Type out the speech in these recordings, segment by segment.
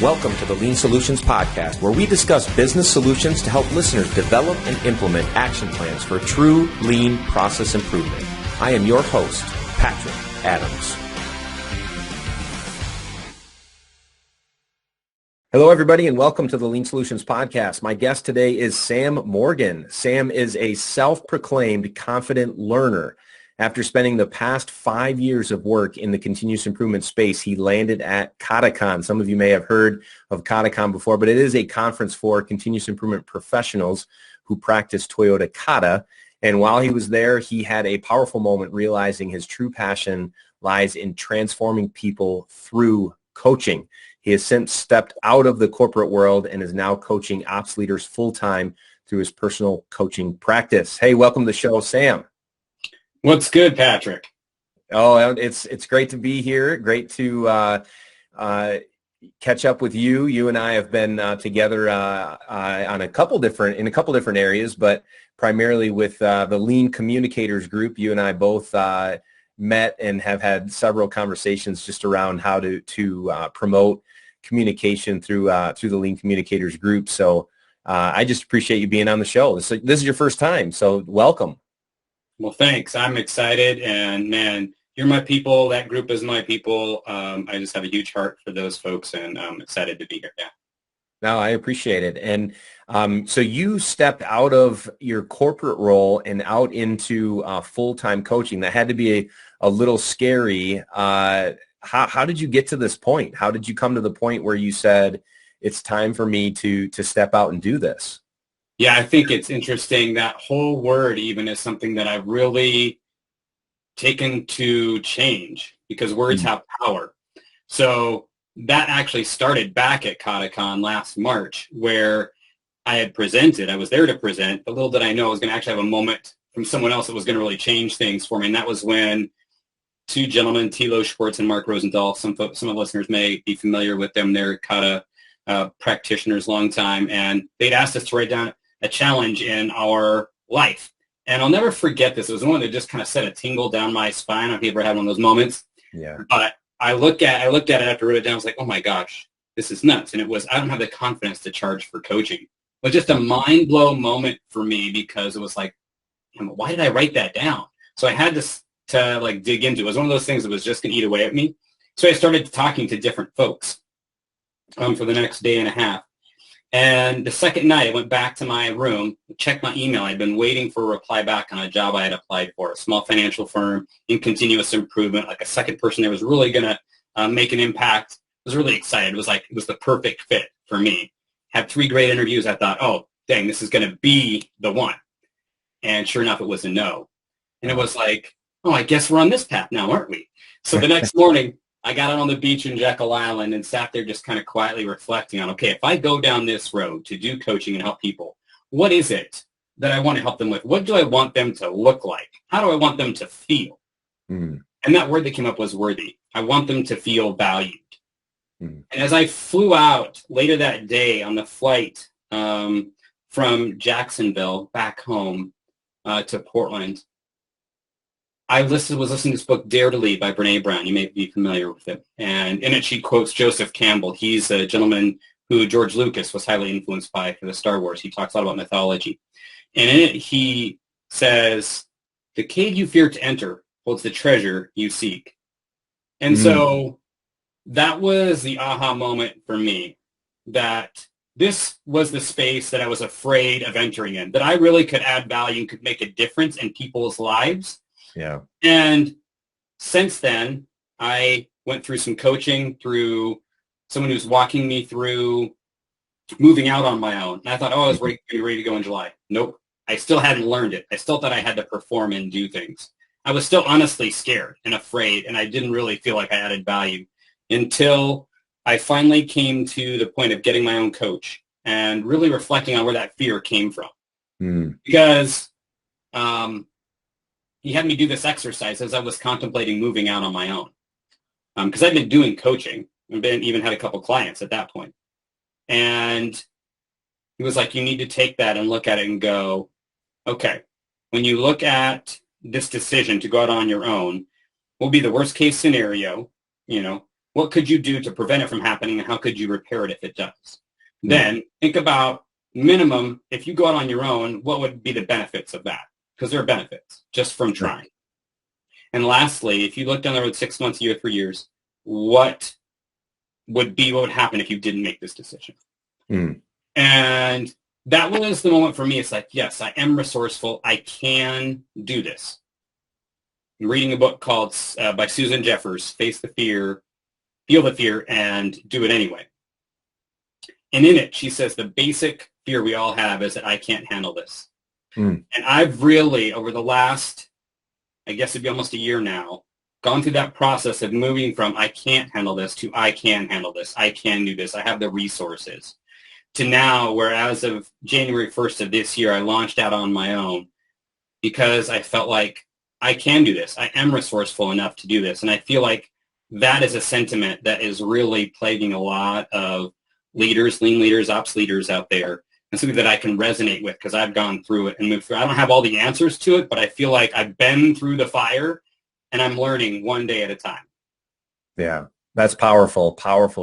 Welcome to the Lean Solutions Podcast, where we discuss business solutions to help listeners develop and implement action plans for true lean process improvement. I am your host, Patrick Adams. Hello, everybody, and welcome to the Lean Solutions Podcast. My guest today is Sam Morgan. Sam is a self-proclaimed confident learner. After spending the past 5 years of work in the continuous improvement space, he landed at KataCon. Some of you may have heard of KataCon before, but it is a conference for continuous improvement professionals who practice Toyota Kata. And while he was there, he had a powerful moment realizing his true passion lies in transforming people through coaching. He has since stepped out of the corporate world and is now coaching ops leaders full-time through his personal coaching practice. Hey, welcome to the show, Sam. What's good, Patrick? Oh, it's great to be here. Great to catch up with you. You and I have been together on a couple different areas, but primarily with the Lean Communicators group. You and I both met and have had several conversations just around how to promote communication through the Lean Communicators group. So I just appreciate you being on the show. This is your first time, so welcome. Well, thanks. I'm excited, and man, you're my people. That group is my people. I just have a huge heart for those folks, and I'm excited to be here. Yeah. No, I appreciate it. And so you stepped out of your corporate role and out into full-time coaching. That had to be a little scary. How did you get to this point? How did you come to the point where you said, it's time for me to step out and do this? Yeah, I think it's interesting. That whole word even is something that I've really taken to change because words have power. So that actually started back at KataCon last March where I had presented. I was there to present, but little did I know I was going to actually have a moment from someone else that was going to really change things for me. And that was when two gentlemen, Thilo Schwartz and Mark Rosendahl, some of the listeners may be familiar with them. They're Kata practitioners, long time, and they'd asked us to write down a challenge in our life. And I'll never forget this. It was one that just kind of set a tingle down my spine. I don't know if you ever had one of those moments. Yeah. But I looked at it after I wrote it down. I was like, oh my gosh, this is nuts. And it was, I don't have the confidence to charge for coaching. It was just a mind blow moment for me because it was like, why did I write that down? So I had to like dig into it. It was one of those things that was just going to eat away at me. So I started talking to different folks for the next day and a half. And the second night, I went back to my room, checked my email. I'd been waiting for a reply back on a job I had applied for, a small financial firm in continuous improvement, like a second person that was really going to make an impact. I was really excited. It was the perfect fit for me. Had 3 great interviews. I thought, oh, dang, this is going to be the one. And sure enough, it was a no. And it was like, oh, I guess we're on this path now, aren't we? So the next morning, I got out on the beach in Jekyll Island and sat there just kind of quietly reflecting on, okay, if I go down this road to do coaching and help people, what is it that I want to help them with? What do I want them to look like? How do I want them to feel? And that word that came up was worthy. I want them to feel valued. And as I flew out later that day on the flight from Jacksonville back home to Portland, I was listening to this book, Dare to Lead by Brene Brown. You may be familiar with it. And in it, she quotes Joseph Campbell. He's a gentleman who George Lucas was highly influenced by for the Star Wars. He talks a lot about mythology. And in it, he says, the cave you fear to enter holds the treasure you seek. And so that was the aha moment for me, that this was the space that I was afraid of entering in, that I really could add value and could make a difference in people's lives. Yeah. And since then, I went through some coaching through someone who's walking me through moving out on my own. And I thought, oh, I was ready to go in July. Nope. I still hadn't learned it. I still thought I had to perform and do things. I was still honestly scared and afraid, and I didn't really feel like I added value until I finally came to the point of getting my own coach and really reflecting on where that fear came from. Because he had me do this exercise as I was contemplating moving out on my own. Because I'd been doing coaching and even had a couple clients at that point. And he was like, you need to take that and look at it and go, okay, when you look at this decision to go out on your own, what will be the worst case scenario? You know, what could you do to prevent it from happening, and how could you repair it if it does? Then think about minimum, if you go out on your own, what would be the benefits of that? Because there are benefits just from trying. And lastly, if you look down the road 6 months, a year, 3 years, what would happen if you didn't make this decision? And that was the moment for me. It's like, yes, I am resourceful. I can do this. I'm reading a book called by Susan Jeffers, Face the Fear, Feel the Fear, and Do It Anyway. And in it, she says the basic fear we all have is that I can't handle this. And I've really, over the last, I guess it'd be almost a year now, gone through that process of moving from I can't handle this to I can handle this. I can do this. I have the resources. To now, where as of January 1st of this year, I launched out on my own because I felt like I can do this. I am resourceful enough to do this. And I feel like that is a sentiment that is really plaguing a lot of leaders, lean leaders, ops leaders out there, and something that I can resonate with because I've gone through it and moved through. I don't have all the answers to it, but I feel like I've been through the fire and I'm learning one day at a time. Yeah, that's powerful,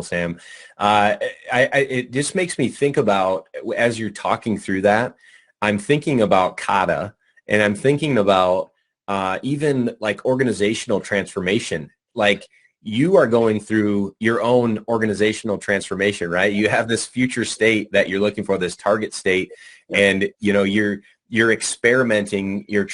Sam. It just makes me think about, as you're talking through that, I'm thinking about Kata, and I'm thinking about even like organizational transformation. Like, you are going through your own organizational transformation, right? You have this future state that you're looking for, this target state, and you're experimenting. You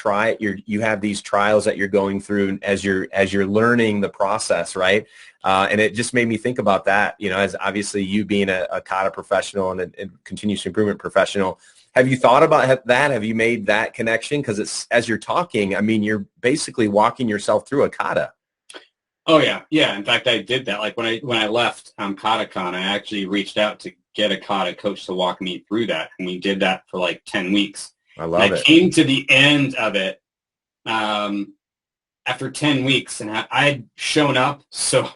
have these trials that you're going through as you're learning the process, right? And it just made me think about that. As obviously you being a Kata professional and a continuous improvement professional, have you thought about that? Have you made that connection? Because it's, as you're talking, I mean, you're basically walking yourself through a Kata. Oh yeah. In fact, I did that. Like when I left KataCon, I actually reached out to get a Kata coach to walk me through that, and we did that for like 10 weeks. I love it. I came to the end of it after 10 weeks, and I'd shown up so,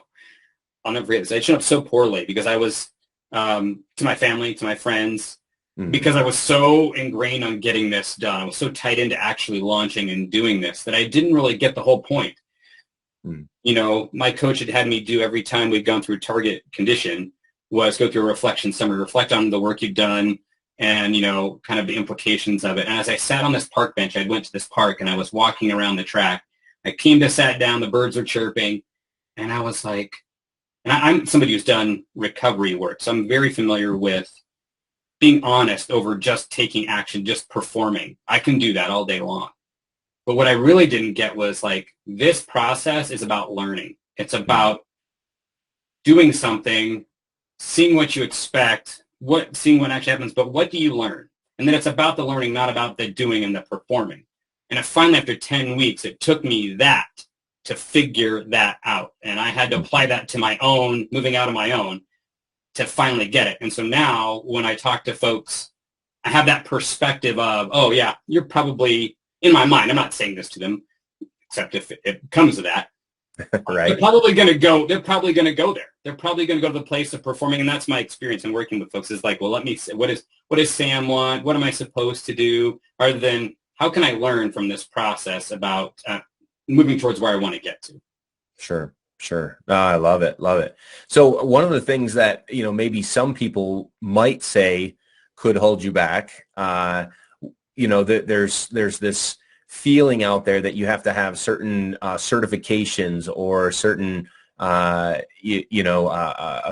I'll never forget this, I'd shown up so poorly because I was, to my family, to my friends, because I was so ingrained on getting this done. I was so tied into actually launching and doing this that I didn't really get the whole point. My coach had me do every time we'd gone through target condition was go through a reflection summary, reflect on the work you've done and, kind of the implications of it. And as I sat on this park bench, I went to this park and I was walking around the track. I came to sat down, the birds were chirping, and I was like, and I'm somebody who's done recovery work, so I'm very familiar with being honest over just taking action, just performing. I can do that all day long. But what I really didn't get was like, this process is about learning. It's about doing something, seeing what you expect, seeing what actually happens, but what do you learn? And then it's about the learning, not about the doing and the performing. And finally, after 10 weeks, it took me that to figure that out. And I had to apply that to my own, moving out of my own, to finally get it. And so now when I talk to folks, I have that perspective of, oh yeah, you're probably, in my mind, I'm not saying this to them, except if it comes to that. Right. They're probably going to go there. They're probably going to go to the place of performing. And that's my experience in working with folks is like, well, let me see, what does Sam want? What am I supposed to do? Rather than how can I learn from this process about moving towards where I want to get to? Sure. Oh, I love it. So one of the things that, maybe some people might say could hold you back, there's this feeling out there that you have to have certain certifications or certain a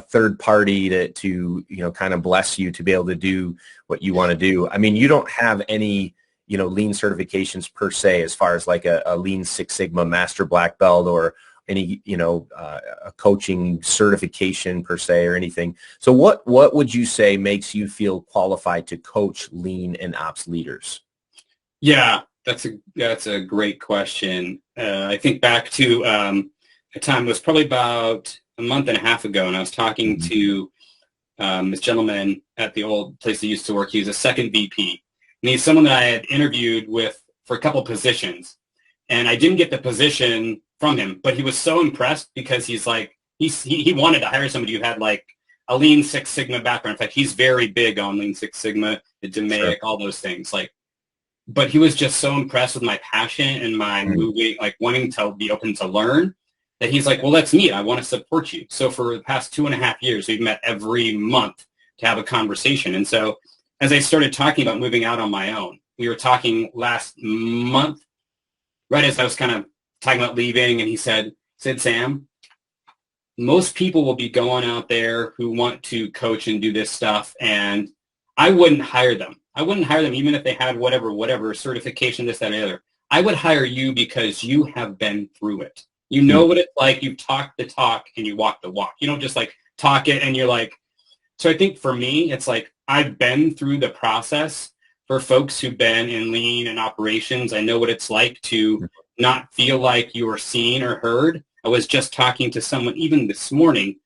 third party to kind of bless you to be able to do what you want to do. I mean, you don't have any lean certifications per se, as far as like a Lean Six Sigma Master Black Belt or any a coaching certification per se or anything. So what would you say makes you feel qualified to coach lean and ops leaders? Yeah, that's a great question. I think back to a time, it was probably about a month and a half ago, and I was talking to this gentleman at the old place I used to work. He was a second VP, and he's someone that I had interviewed with for a couple positions, and I didn't get the position from him, but he was so impressed because he's like, he wanted to hire somebody who had like a Lean Six Sigma background. In fact, he's very big on Lean Six Sigma, the DMAIC, all those things. But he was just so impressed with my passion and my moving, like wanting to be open to learn. that he's like, well, let's meet. I want to support you. So for the past 2.5 years, we've met every month to have a conversation. And so as I started talking about moving out on my own, we were talking last month, right as I was kind of talking about leaving, and he said, Sam, most people will be going out there who want to coach and do this stuff, and I wouldn't hire them. I wouldn't hire them even if they had whatever certification, this, that, or the other. I would hire you because you have been through it. You know what it's like. You've talked the talk and you walk the walk. You don't just like talk it and you're like, so I think for me, it's like I've been through the process. For folks who've been in lean and operations, I know what it's like to not feel like you were seen or heard. I was just talking to someone even this morning,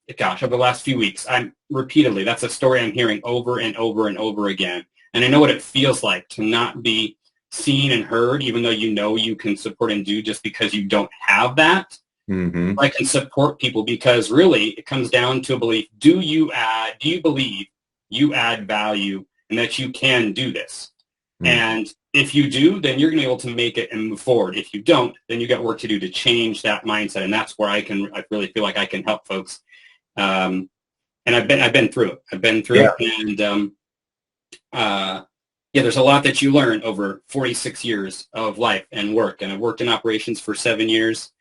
over the last few weeks, that's a story I'm hearing over and over and over again. And I know what it feels like to not be seen and heard, even though you know you can support and do, just because you don't have that. Mm-hmm. I can support people because really it comes down to a belief. Do you believe you add value and that you can do this? Mm-hmm. And if you do, then you're going to be able to make it and move forward. If you don't, then you got work to do to change that mindset. And that's where I really feel like I can help folks. And I've been through it. it. And there's a lot that you learn over 46 years of life and work. And I've worked in operations for 7 years.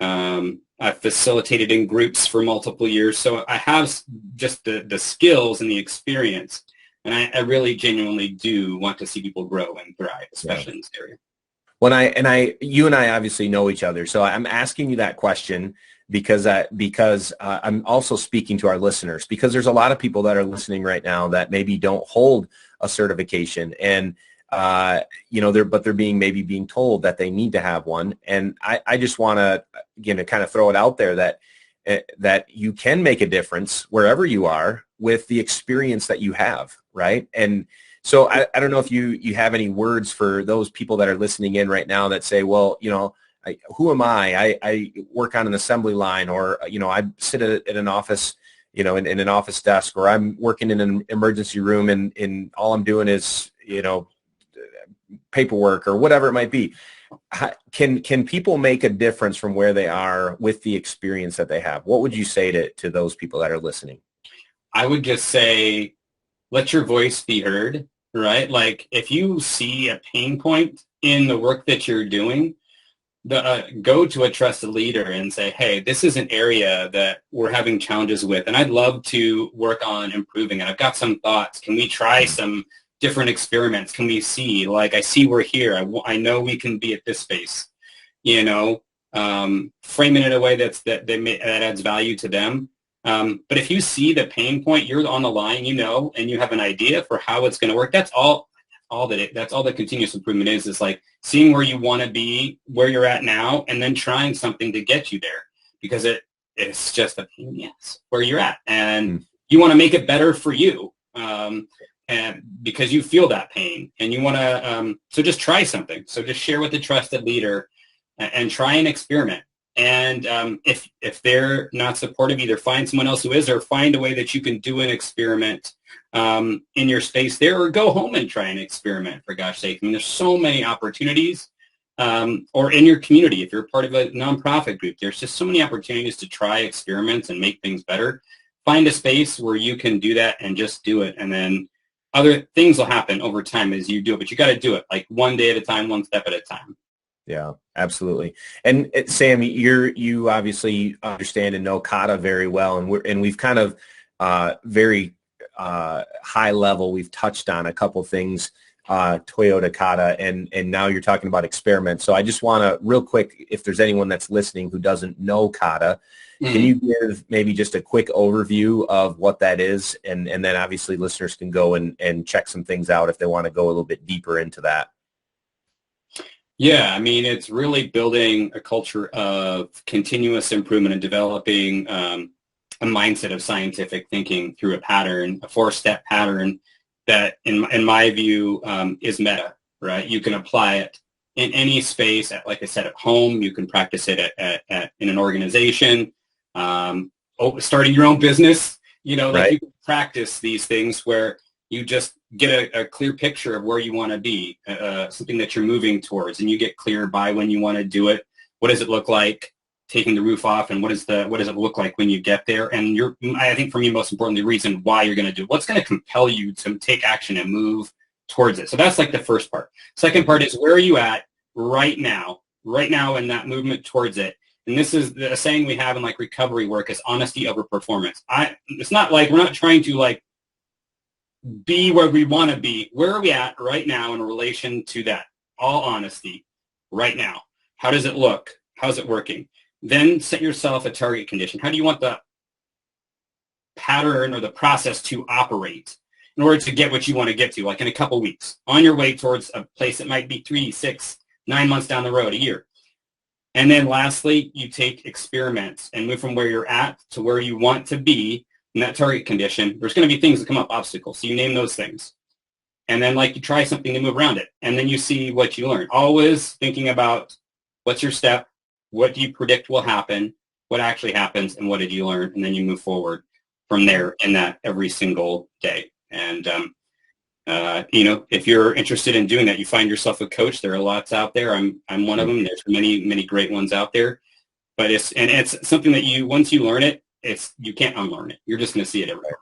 I've facilitated in groups for multiple years. So I have just the skills and the experience. And I really genuinely do want to see people grow and thrive, especially in this area. You and I obviously know each other. So I'm asking you that question because I'm also speaking to our listeners, because there's a lot of people that are listening right now that maybe don't hold a certification, and they're being told that they need to have one. And I just want to, again, kind of throw it out there that you can make a difference wherever you are with the experience that you have, right? And so I don't know if you have any words for those people that are listening in right now that say, well, who am I? I work on an assembly line, or, I sit at an office, in an office desk, or I'm working in an emergency room and all I'm doing is, paperwork or whatever it might be. Can people make a difference from where they are with the experience that they have? What would you say to those people that are listening? I would just say, let your voice be heard, right? Like if you see a pain point in the work that you're doing, go to a trusted leader and say, hey, this is an area that we're having challenges with, and I'd love to work on improving it. I've got some thoughts. Can we try some different experiments? Can we see, like, I see we're here. I know we can be at this space, framing it in a way that adds value to them. But if you see the pain point, you're on the line, and you have an idea for how it's going to work. That's all that continuous improvement is like seeing where you want to be, where you're at now, and then trying something to get you there, because it's just a pain, yes, where you're at. And you want to make it better for you. And because you feel that pain and you want to, so just try something. So just share with the trusted leader and try an experiment. And if they're not supportive, either find someone else who is, or find a way that you can do an experiment in your space there, or go home and try an experiment, for gosh sake. I mean, there's so many opportunities, or in your community, if you're part of a nonprofit group, there's just so many opportunities to try experiments and make things better. Find a space where you can do that and just do it. And then other things will happen over time as you do it, but you got to do it like one day at a time, one step at a time. Yeah, absolutely. And Sam, you obviously understand and know Kata very well, and we've kind of very high level. We've touched on a couple things, Toyota Kata, and now you're talking about experiments. So I just want to real quick, if there's anyone that's listening who doesn't know Kata, can you give maybe just a quick overview of what that is? And then obviously listeners can go and check some things out if they want to go a little bit deeper into that. Yeah, I mean, it's really building a culture of continuous improvement and developing a mindset of scientific thinking through a pattern, a 4-step pattern that, in my view, is meta, right? You can apply it in any space, like I said, at home. You can practice it in an organization, starting your own business. Right. You can practice these things where you just get a clear picture of where you want to be, something that you're moving towards, and you get clear by when you want to do it. What does it look like? taking the roof off and what does it look like when you get there? And I think for me, most importantly, the reason why you're going to do it. What's going to compel you to take action and move towards it? So that's like the first part. Second part is, where are you at right now in that movement towards it? And this is the saying we have in like recovery work is honesty over performance. It's not like we're not trying to like be where we want to be. Where are we at right now in relation to that? All honesty right now. How does it look? How's it working? Then set yourself a target condition. How do you want the pattern or the process to operate in order to get what you want to get to, like in a couple weeks, on your way towards a place that might be 3, 6, 9 months down the road, a year? And then lastly, you take experiments and move from where you're at to where you want to be in that target condition. There's going to be things that come up, obstacles. So you name those things. And then like you try something to move around it. And then you see what you learn. Always thinking about what's your step, what do you predict will happen, what actually happens, and what did you learn? And then you move forward from there in that every single day. And, if you're interested in doing that, you find yourself a coach. There are lots out there. I'm one of them. There's many, many great ones out there. But it's something that once you learn it, you can't unlearn it. You're just going to see it everywhere.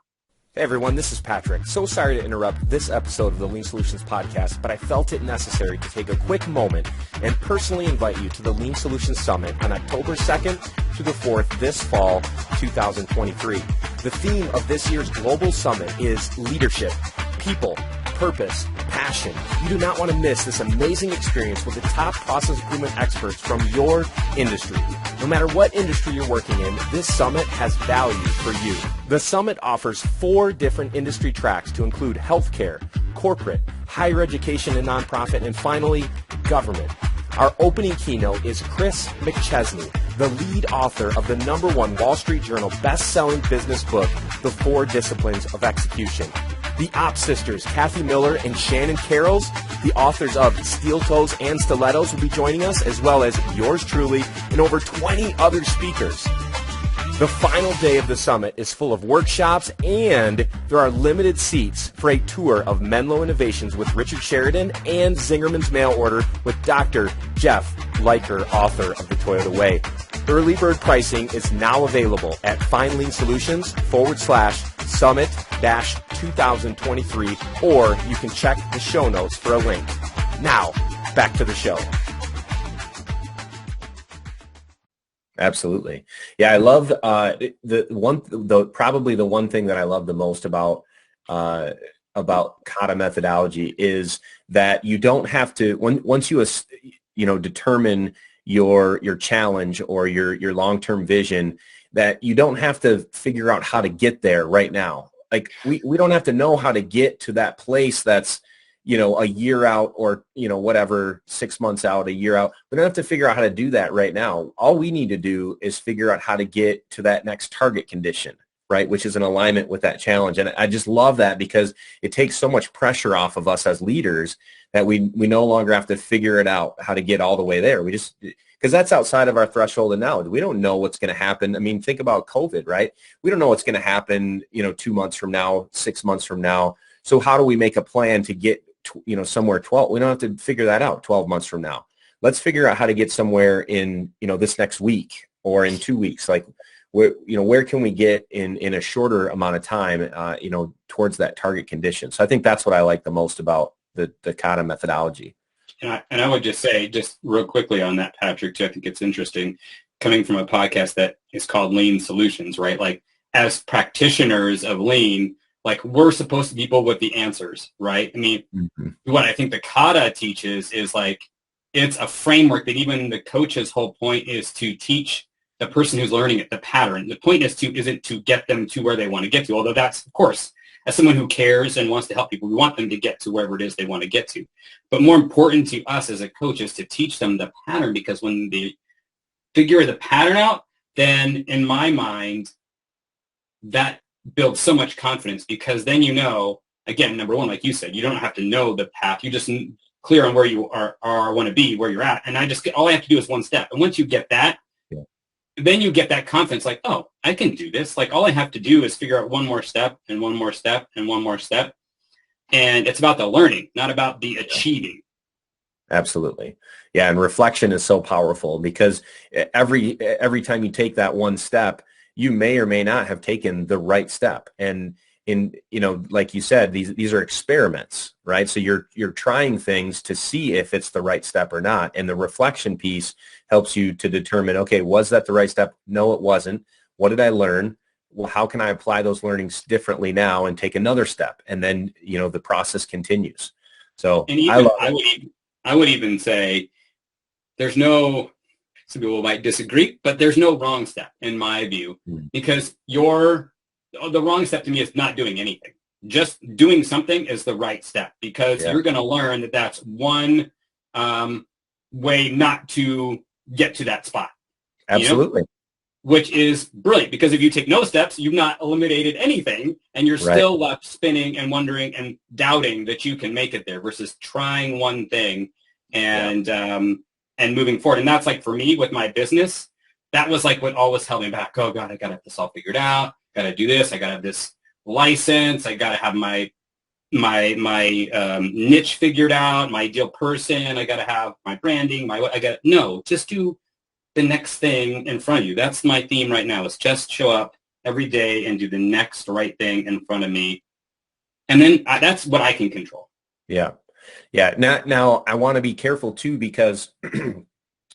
Hey everyone, this is Patrick. So sorry to interrupt this episode of the Lean Solutions Podcast, but I felt it necessary to take a quick moment and personally invite you to the Lean Solutions Summit on October 2nd through the 4th this fall, 2023. The theme of this year's global summit is leadership, people, purpose, passion. You do not want to miss this amazing experience with the top process improvement experts from your industry. No matter what industry you're working in, this summit has value for you. The summit offers 4 different industry tracks to include healthcare, corporate, higher education and nonprofit, and finally, government. Our opening keynote is Chris McChesney, the lead author of the #1 Wall Street Journal best-selling business book, The 4 Disciplines of Execution. The Ops sisters, Kathy Miller and Shannon Carrolls, the authors of Steel Toes and Stilettos, will be joining us, as well as yours truly and over 20 other speakers. The final day of the summit is full of workshops, and there are limited seats for a tour of Menlo Innovations with Richard Sheridan and Zingerman's Mail Order with Dr. Jeff Leiker, author of The Toyota Way. Early bird pricing is now available at FindLeanSolutions/Summit-2023, or you can check the show notes for a link. Now, back to the show. Absolutely. Yeah, I love probably the one thing that I love the most about Kata methodology is that you don't have to, once you determine your challenge or your long-term vision, that you don't have to figure out how to get there right now. Like we don't have to know how to get to that place that's a year out or, whatever, 6 months out, a year out. We don't have to figure out how to do that right now. All we need to do is figure out how to get to that next target condition, right, which is in alignment with that challenge. And I just love that because it takes so much pressure off of us as leaders that we no longer have to figure it out how to get all the way there. We just, because that's outside of our threshold of knowledge. We don't know what's going to happen. I mean, think about COVID, right? We don't know what's going to happen, 2 months from now, 6 months from now. So how do we make a plan to get somewhere 12? We don't have to figure that out 12 months from now. Let's figure out how to get somewhere in, this next week or in 2 weeks. Like where can we get in a shorter amount of time, towards that target condition. So I think that's what I like the most about the Kata methodology. And I would just say, just real quickly on that, Patrick, too, I think it's interesting coming from a podcast that is called Lean Solutions, right? Like as practitioners of Lean, like we're supposed to be people with the answers, right? I mean, What I think the Kata teaches is like, it's a framework that even the coach's whole point is to teach the person who's learning it, the pattern. The point isn't to get them to where they want to get to, although that's, of course, as someone who cares and wants to help people, we want them to get to wherever it is they want to get to. But more important to us as a coach is to teach them the pattern, because when they figure the pattern out, then in my mind, that builds so much confidence, because then again, number one, like you said, you don't have to know the path. You just clear on where you are want to be, where you're at. And all I have to do is one step. And once you get that, then you get that confidence, like, oh, I can do this. Like all I have to do is figure out one more step and one more step and one more step. And it's about the learning, not about the achieving. Absolutely. Yeah. And reflection is so powerful because every time you take that one step, you may or may not have taken the right step. And like you said, these are experiments, right? So you're trying things to see if it's the right step or not. And the reflection piece helps you to determine, okay, was that the right step? No, it wasn't. What did I learn? Well, how can I apply those learnings differently now and take another step? And then, the process continues. So And even I would even say there's no, some people might disagree, but there's no wrong step in my view, because the wrong step to me is not doing anything. Just doing something is the right step, because you're going to learn that that's one way not to get to that spot. Absolutely. Which is brilliant, because if you take no steps, you've not eliminated anything, and you're still left spinning and wondering and doubting that you can make it there, versus trying one thing and moving forward. And that's like, for me with my business, that was like what always held me back. Oh God, I got to have this all figured out. Got to do this. I got to have this license. I got to have my niche figured out, my ideal person. I got to have my branding. Just do the next thing in front of you. That's my theme right now, is just show up every day and do the next right thing in front of me. And then that's what I can control. Yeah. Yeah. Now I want to be careful too, because a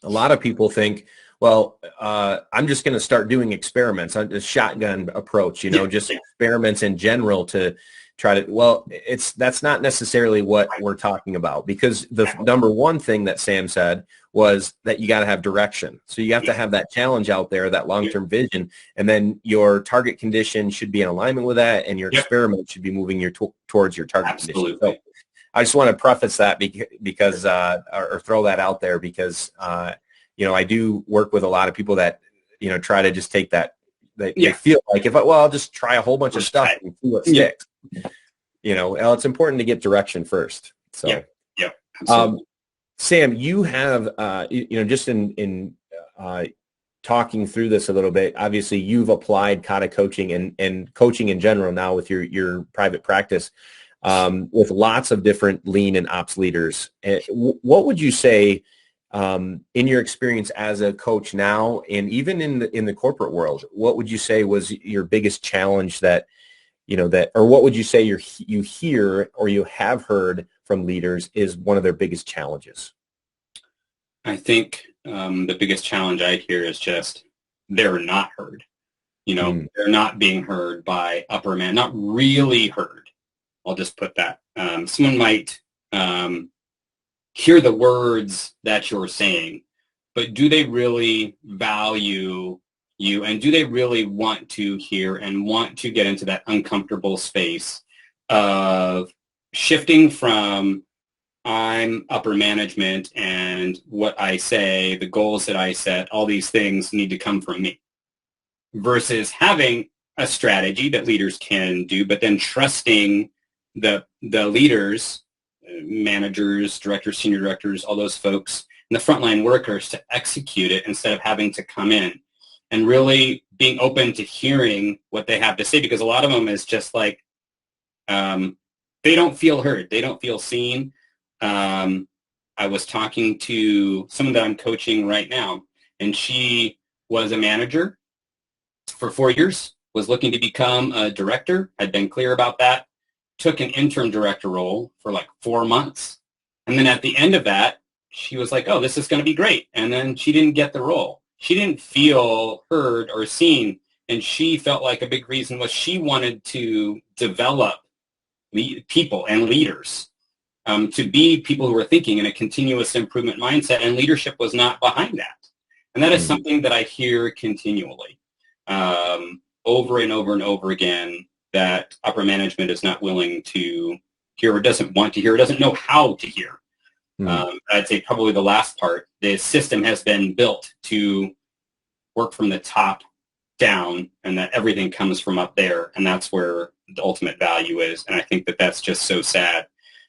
lot of people think, well, I'm just going to start doing experiments on a shotgun approach, just experiments in general to try to, that's not necessarily what we're talking about, because the number one thing that Sam said was that you got to have direction. So you have to have that challenge out there, that long-term vision, and then your target condition should be in alignment with that, and your experiment should be moving you towards your target condition. So I just want to preface that because or throw that out there, because I do work with a lot of people that try to just take that. They feel like, I'll just try a whole bunch of stuff and see what sticks. It's important to get direction first. So absolutely. Sam, you have just in talking through this a little bit, obviously you've applied Kata coaching and coaching in general now with your private practice, with lots of different lean and ops leaders. What would you say, in your experience as a coach now, and even in the corporate world, what would you say was your biggest challenge or what would you say you hear or you have heard from leaders is one of their biggest challenges? I think the biggest challenge I hear is just they're not heard. They're not being heard by upper man, not really heard. I'll just put that. Someone might hear the words that you're saying, but do they really value you, and do they really want to hear and want to get into that uncomfortable space of shifting from I'm upper management and what I say, the goals that I set, all these things need to come from me, versus having a strategy that leaders can do, but then trusting the leaders, managers, directors, senior directors, all those folks, and the frontline workers to execute it, instead of having to come in and really being open to hearing what they have to say, because a lot of them is just like, they don't feel heard. They don't feel seen. I was talking to someone that I'm coaching right now, and she was a manager for 4 years, was looking to become a director, had been clear about that, took an interim director role for like 4 months. And then at the end of that, she was like, oh, this is going to be great. And then she didn't get the role. She didn't feel heard or seen. And she felt like a big reason was she wanted to develop people and leaders to be people who were thinking in a continuous improvement mindset, and leadership was not behind that. And that is something that I hear continually, over and over and over again, that upper management is not willing to hear, or doesn't want to hear, or doesn't know how to hear. I'd say probably the last part, the system has been built to work from the top down, and that everything comes from up there, and that's where the ultimate value is. And I think that that's just so sad,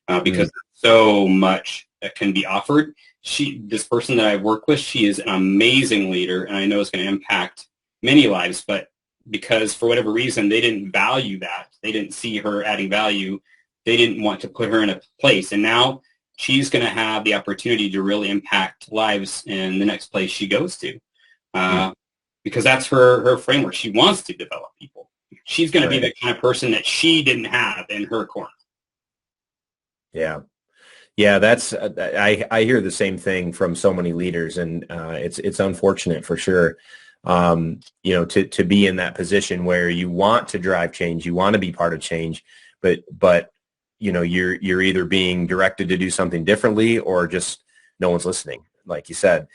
because there's so much that can be offered. This person that I've worked with, she is an amazing leader, and I know it's going to impact many lives, but because for whatever reason they didn't value that, they didn't see her adding value, they didn't want to put her in a place. And now she's going to have the opportunity to really impact lives in the next place she goes to. Because that's her framework. She wants to develop people. She's going to be the kind of person that she didn't have in her corner. Yeah. Yeah, that's I hear the same thing from so many leaders, and it's unfortunate for sure. To be in that position where you want to drive change, you want to be part of change, but you're either being directed to do something differently or just no one's listening, like you said.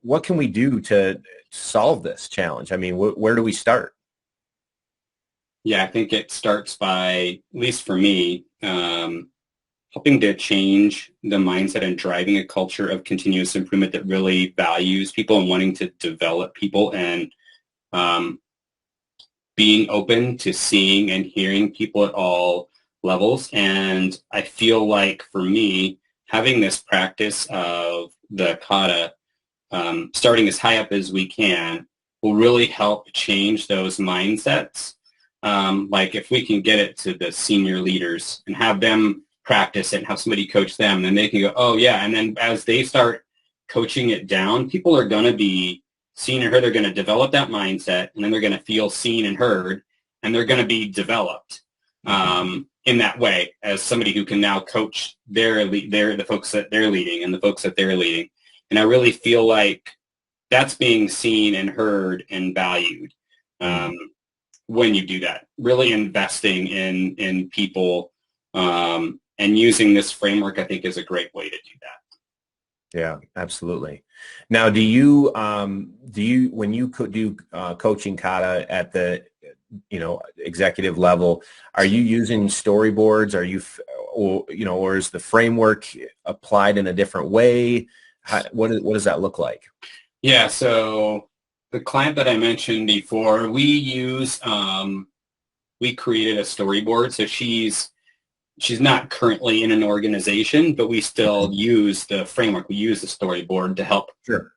What can we do to solve this challenge? I mean, where do we start? Yeah, I think it starts by, at least for me, helping to change the mindset and driving a culture of continuous improvement that really values people and wanting to develop people, and being open to seeing and hearing people at all levels. And I feel like for me, having this practice of the kata, starting as high up as we can, will really help change those mindsets. Like if we can get it to the senior leaders and have them practice it and have somebody coach them, then they can go, oh yeah. And then as they start coaching it down, people are going to be seen and heard. They're going to develop that mindset, and then they're going to feel seen and heard, and they're going to be developed in that way as somebody who can now coach the folks that they're leading and the folks that they're leading. And I really feel like that's being seen and heard and valued when you do that. Really investing in people and using this framework, I think, is a great way to do that. Yeah, absolutely. Now, do you when you do coaching kata at the executive level, are you using storyboards? Are you or is the framework applied in a different way? What does that look like? Yeah, so the client that I mentioned before, we created a storyboard. So she's not currently in an organization, but we still use the framework. We use the storyboard to help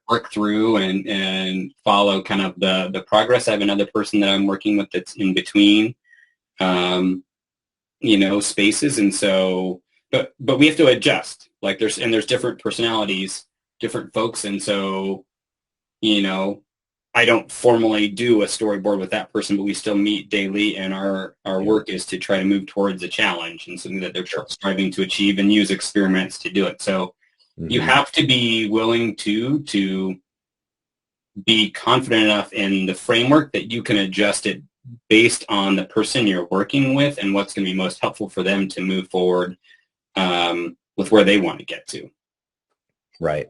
work through and follow kind of the progress. I have another person that I'm working with that's in between, spaces. And so, but we have to adjust. Like there's different personalities, different folks. And so, I don't formally do a storyboard with that person, but we still meet daily, and our work is to try to move towards a challenge and something that they're striving to achieve, and use experiments to do it. So you have to be willing to be confident enough in the framework that you can adjust it based on the person you're working with and what's going to be most helpful for them to move forward with where they want to get to. Right.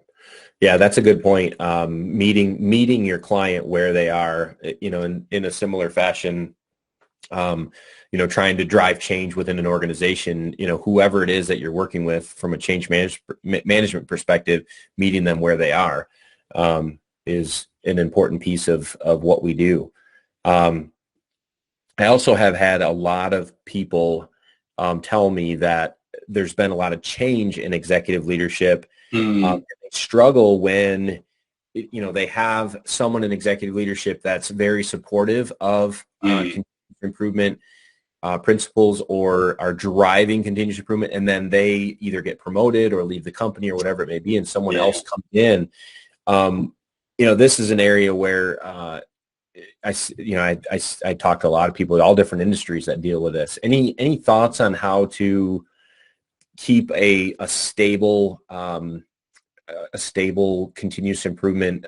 Yeah, that's a good point. Meeting your client where they are, in a similar fashion, trying to drive change within an organization, whoever it is that you're working with from a change management perspective, meeting them where they are is an important piece of what we do. I also have had a lot of people tell me that there's been a lot of change in executive leadership. They struggle when they have someone in executive leadership that's very supportive of continuous improvement principles, or are driving continuous improvement, and then they either get promoted or leave the company or whatever it may be, and someone else comes in. This is an area where I talk to a lot of people in all different industries that deal with this. Any thoughts on how to keep a stable continuous improvement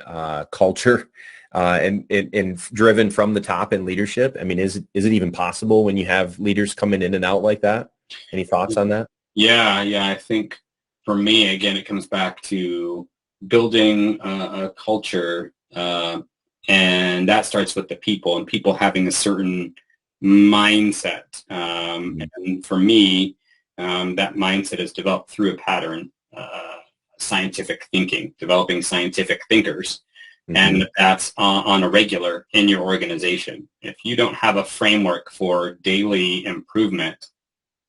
culture and driven from the top in leadership? I mean, is it even possible when you have leaders coming in and out like that? Any thoughts on that? Yeah. I think for me, again, it comes back to building a culture, and that starts with the people, and people having a certain mindset. And for me, that mindset is developed through a pattern, scientific thinking, developing scientific thinkers. And that's on a regular in your organization. If you don't have a framework for daily improvement,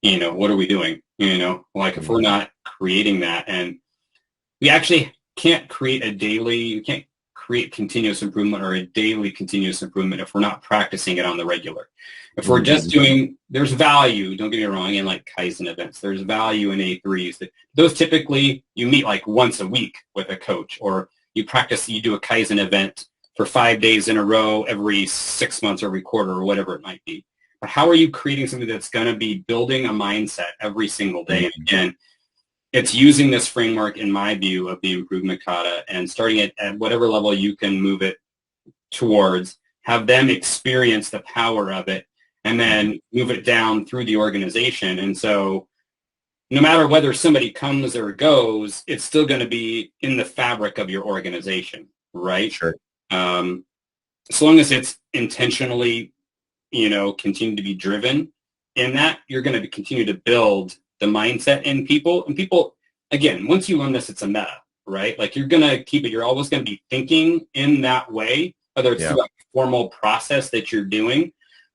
what are we doing? If we're not creating that, and we actually can't create you can't create continuous improvement or a daily continuous improvement if we're not practicing it on the regular. If we're just doing, there's value, don't get me wrong, in like Kaizen events. There's value in A3s. Those typically you meet like once a week with a coach, or you practice, you do a Kaizen event for 5 days in a row every 6 months, every quarter, or whatever it might be. But how are you creating something that's going to be building a mindset every single day? And again, it's using this framework, in my view, of the improvement kata and starting it at whatever level you can move it towards, have them experience the power of it, and then move it down through the organization. And so no matter whether somebody comes or goes, it's still going to be in the fabric of your organization, right? Sure. As long as it's intentionally, continue to be driven in that, you're going to continue to build the mindset in people. And people, again, once you learn this, it's a meta, right? Like you're going to keep it. You're always going to be thinking in that way, whether it's through a formal process that you're doing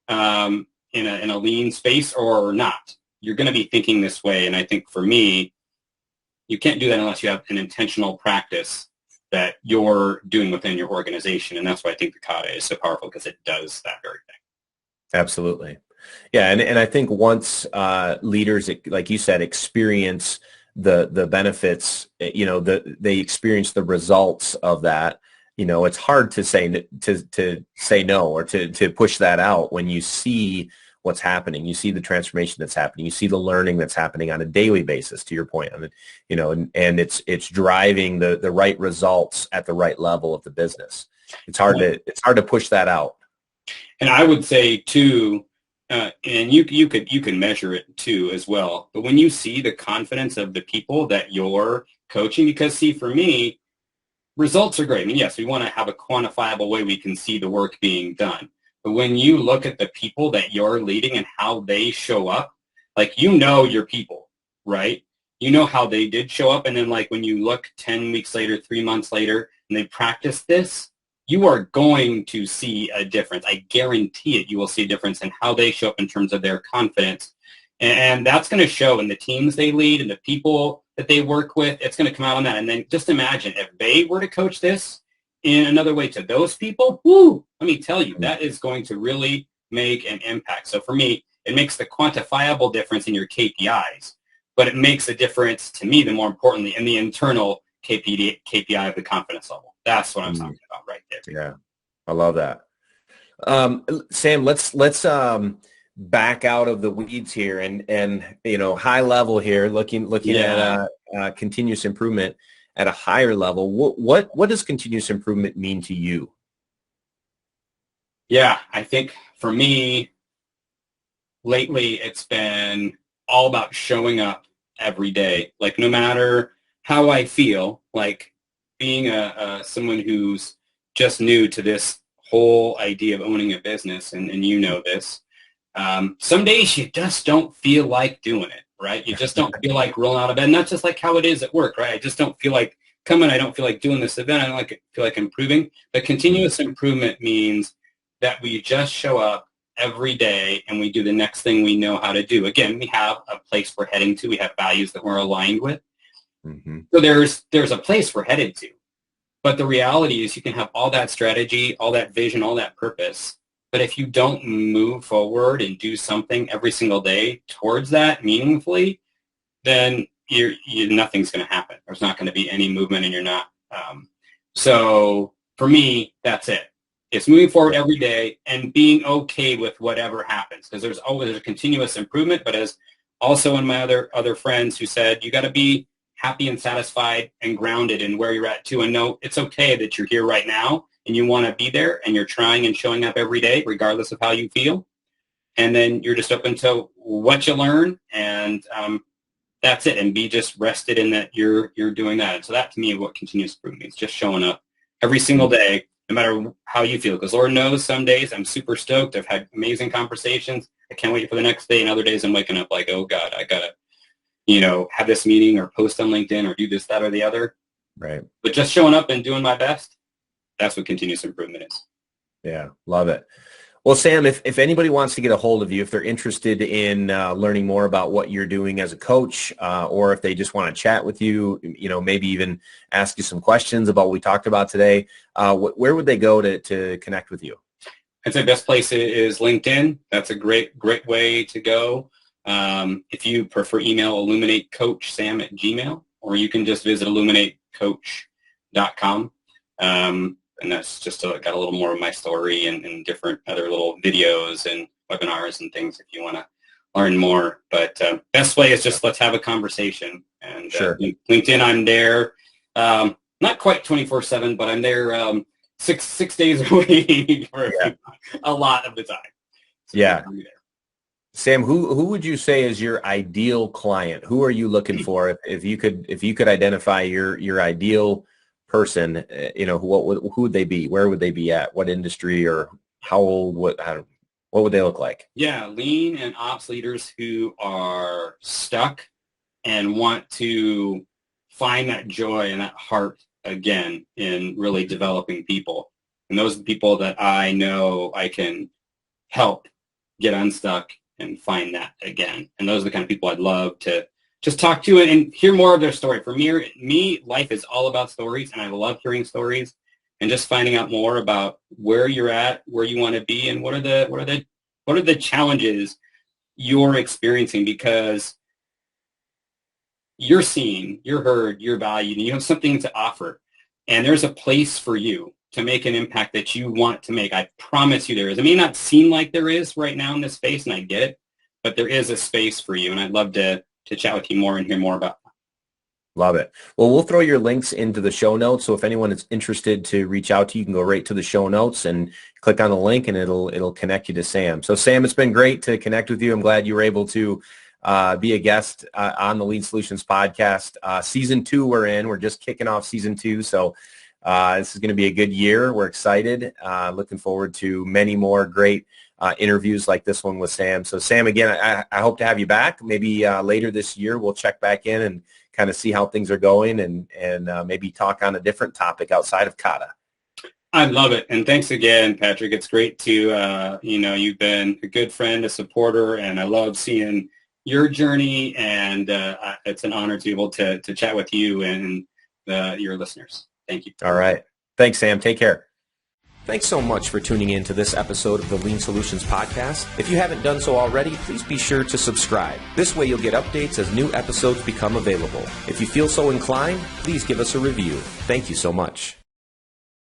in a lean space or not. You're going to be thinking this way. And I think for me, you can't do that unless you have an intentional practice that you're doing within your organization. And that's why I think the kata is so powerful, because it does that very thing. Absolutely. Yeah, and I think once leaders, like you said, experience the benefits, they experience the results of that. It's hard to say no or to push that out when you see what's happening. You see the transformation that's happening. You see the learning that's happening on a daily basis. To your point, and it's driving the right results at the right level of the business. It's hard to push that out. And I would say too. And you can measure it too as well. But when you see the confidence of the people that you're coaching, because see, for me, results are great. I mean, yes, we want to have a quantifiable way we can see the work being done. But when you look at the people that you're leading and how they show up, like, your people, right? You know how they did show up. And then like when you look 10 weeks later, 3 months later, and they practice this, you are going to see a difference. I guarantee it. You will see a difference in how they show up in terms of their confidence. And that's going to show in the teams they lead and the people that they work with. It's going to come out on that. And then just imagine if they were to coach this in another way to those people, let me tell you, that is going to really make an impact. So for me, it makes the quantifiable difference in your KPIs, but it makes a difference to me, the more importantly, in the internal KPI of the confidence level. That's what I'm talking about right there. Yeah, I love that. Sam, let's back out of the weeds here and high level here, looking at continuous improvement at a higher level. What does continuous improvement mean to you? Yeah, I think for me, lately it's been all about showing up every day. Like no matter how I feel, like being someone who's just new to this whole idea of owning a business, and this, some days you just don't feel like doing it, right? You just don't feel like rolling out of bed. And that's just like how it is at work, right? I just don't feel like coming. I don't feel like doing this event. I don't feel like improving. But continuous improvement means that we just show up every day and we do the next thing we know how to do. Again, we have a place we're heading to. We have values that we're aligned with. Mm-hmm. So there's a place we're headed to. But the reality is you can have all that strategy, all that vision, all that purpose. But if you don't move forward and do something every single day towards that meaningfully, then nothing's going to happen. There's not going to be any movement, and you're not. So for me, that's it. It's moving forward every day and being okay with whatever happens, because there's always a continuous improvement. But as also in my other friends who said, you got to be happy and satisfied and grounded in where you're at too, and know it's okay that you're here right now and you want to be there and you're trying and showing up every day regardless of how you feel. And then you're just open to what you learn, and that's it. And be just rested in that you're doing that. And so that to me is what continuous improvement means, just showing up every single day, no matter how you feel. Because Lord knows some days I'm super stoked. I've had amazing conversations. I can't wait for the next day. And other days I'm waking up like, oh God, I got to have this meeting or post on LinkedIn or do this, that, or the other. Right. But just showing up and doing my best, that's what continuous improvement is. Yeah, love it. Well, Sam, if anybody wants to get a hold of you, if they're interested in learning more about what you're doing as a coach, or if they just want to chat with you, maybe even ask you some questions about what we talked about today, where would they go to connect with you? I'd say best place is LinkedIn. That's a great way to go. If you prefer email, illuminatecoachsam@gmail, or you can just visit illuminatecoach.com. And that's just got a little more of my story and different other little videos and webinars and things if you want to learn more. But best way is just let's have a conversation. And sure. LinkedIn, I'm there, not quite 24/7, but I'm there six days a week for a lot of the time. So yeah. Sam, who would you say is your ideal client? Who are you looking for? If you could identify your ideal person, who would they be? Where would they be at? What industry or how old? What would they look like? Yeah, lean and ops leaders who are stuck and want to find that joy and that heart again in really developing people. And those are the people that I know I can help get unstuck and find that again. And those are the kind of people I'd love to just talk to and hear more of their story. For me, life is all about stories, and I love hearing stories and just finding out more about where you're at, where you want to be, and what are the challenges you're experiencing, because you're seen, you're heard, you're valued, and you have something to offer. And there's a place for you to make an impact that you want to make. I promise you there is. It may not seem like there is right now in this space, and I get it, but there is a space for you, and I'd love to chat with you more and hear more about that. Love it. Well, we'll throw your links into the show notes. So if anyone is interested to reach out to you, you can go right to the show notes and click on the link, and it'll connect you to Sam. So Sam, it's been great to connect with you. I'm glad you were able to be a guest on the Lean Solutions podcast. Season 2 we're in. We're just kicking off season 2. So this is going to be a good year. We're excited. Looking forward to many more great interviews like this one with Sam. So Sam, again, I hope to have you back. Maybe later this year we'll check back in and kind of see how things are going and maybe talk on a different topic outside of Kata. I love it. And thanks again, Patrick. It's great to, you've been a good friend, a supporter, and I love seeing your journey. And it's an honor to be able to chat with you and your listeners. Thank you. All right. Thanks, Sam. Take care. Thanks so much for tuning in to this episode of the Lean Solutions Podcast. If you haven't done so already, please be sure to subscribe. This way you'll get updates as new episodes become available. If you feel so inclined, please give us a review. Thank you so much.